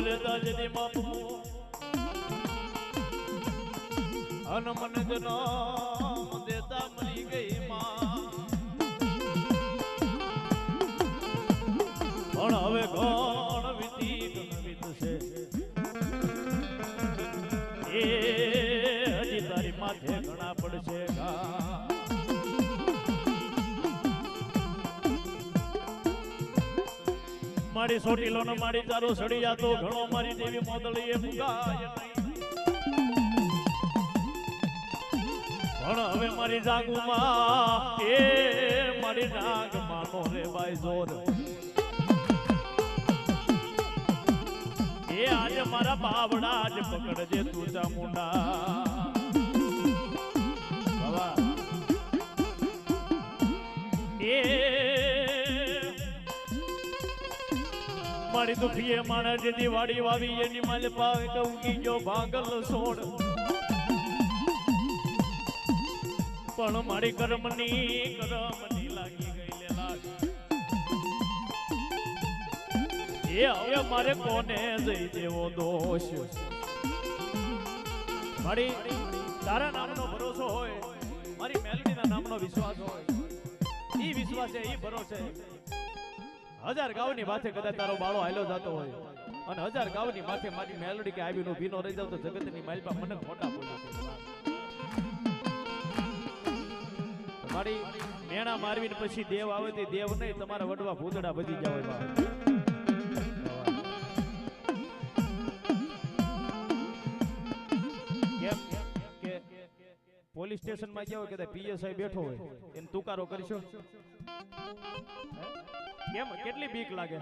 રહેતા જતી બાપુ અન મન જન્મ દેતા મરી ગઈ માં પણ હવે કોણ વીતશે એ હજી તારી માથે ઘણા પડશે મારી સોટીલો ને મારી તારો સડી જાતો ઘણો મારી દેવી મોદળી એ મુગાય પણ હવે મારી જાગુમાં એ મારી નાગ માનો રે બાઈ જોર એ આજે મારા બાવડા આજ પકડજે તું ચામુંડા બાબા એ મારી દુખીએ માણા જેથી વાડી વાવી એની માલ પાવે કઉકી જો ભાગલ સોડ પણ મારી કર્મની લાગી ગઈ લે લાગી એ હવે મારે કોને જઈ દેવો દોષ મારી તારા નામનો ભરોસો હોય મારી મેલડીના નામનો વિશ્વાસ હોય ઈ વિશ્વાસ છે ઈ ભરોસે 1000 ગાવની માથે કદાચ તારો બાળો હાલ્યો જતો હોય અને 1000 ગાવની માથે મારી મેલડી કે આવીનો ભીનો રહી જાવ તો જગતની માલપા મને મોટા બોલી મારી મેણા મારવીને પછી દેવ આવે તે દેવ નહીં તમારા વડવા ભૂતડા વધી જાવ પોલીસ સ્ટેશન માં ગયા હોય કે પીએસઆઈ બેઠો હોય એને તુકારો કરશો કેમ કેટલી બીક લાગે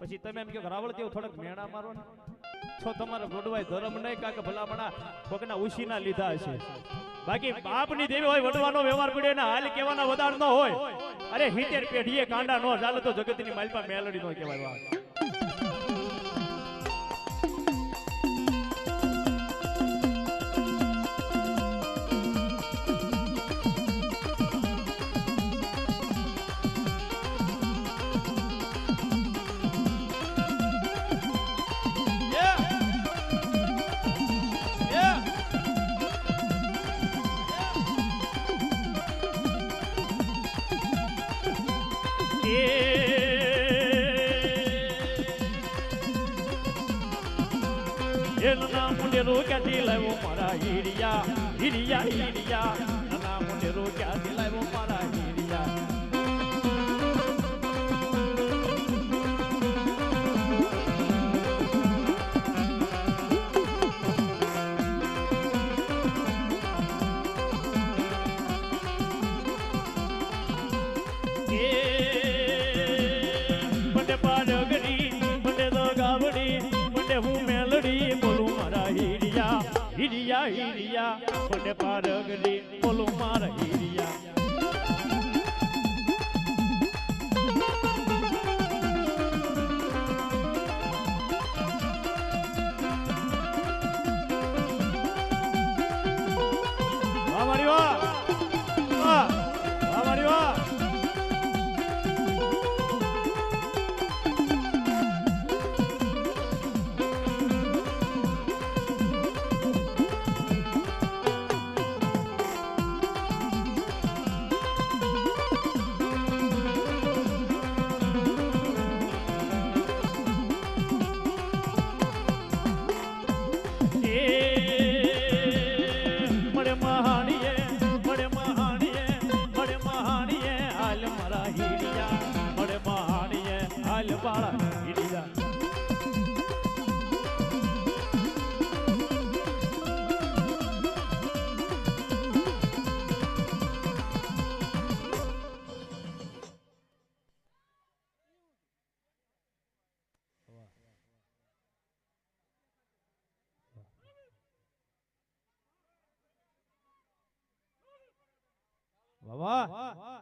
પછી તમે એમ કે રાવળ તેવું થોડક મેણા મારો ને છો તમારા ગોડવાય ધર્મ નહીં કાકે ભલામણા કોકના ઉશીના લીધા હશે બાકી બાપની દેવી હોય વડવાનો વ્યવહાર પડ્યો ને હાલ કેવાના વધાર ન હોય અરે 70 પેઢીએ કાંડા નો ચાલે તો જગતની માલપા મેલડી નો કહેવાય એના મુંડેરો ક્યાંથી લાવ્યો મારા હીરિયા હીરિયા હીરિયા એના મુંડેરો ક્યાંથી લાવ્યો મારા હીરિયા બંને પાડગડી બંને દગાવડી બંને હું મેલડી બોલું મારા હીરિયા હીરિયા હીરિયા બંને પાડગડી બોલું મારા હીરિયા વાહ મારી વાહ વાહ મારી વાહ વાહ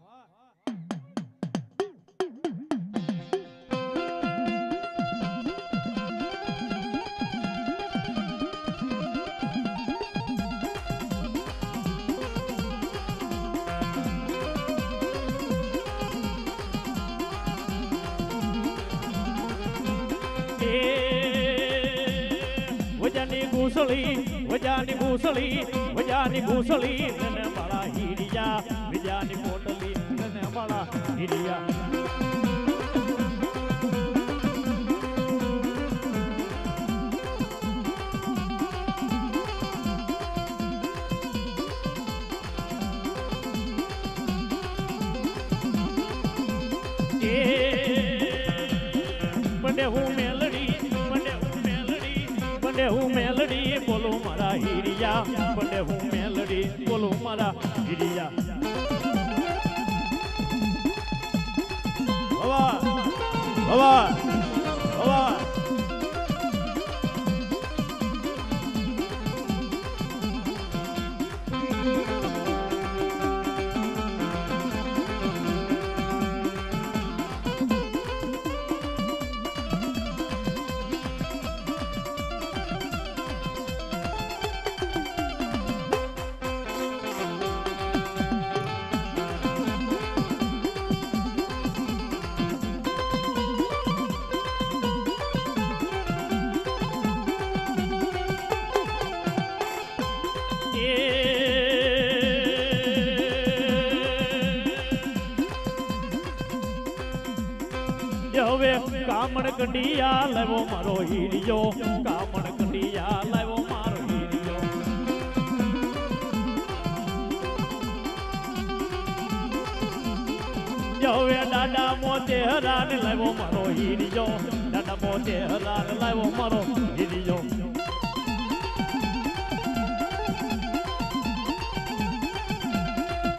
ઘૂસળી વજાની ઘૂસળી નને મારા હીરિયા વિજાની પોટલી નને મારા હીરિયા હું મેલડી બોલું મારા હીરિયા બને હું મેલડી બોલું મારા હીરિયા હવા હવા હવા હવે કામણ કંડિયા લાવો મારો હીરિયો કામણ કંડિયા લાવો મારો હીરિયો હવે દાદા મોતે હરાન લાવો મારો હીરિયો દાદા મોતે હરાન લાવો મારો હીરિયો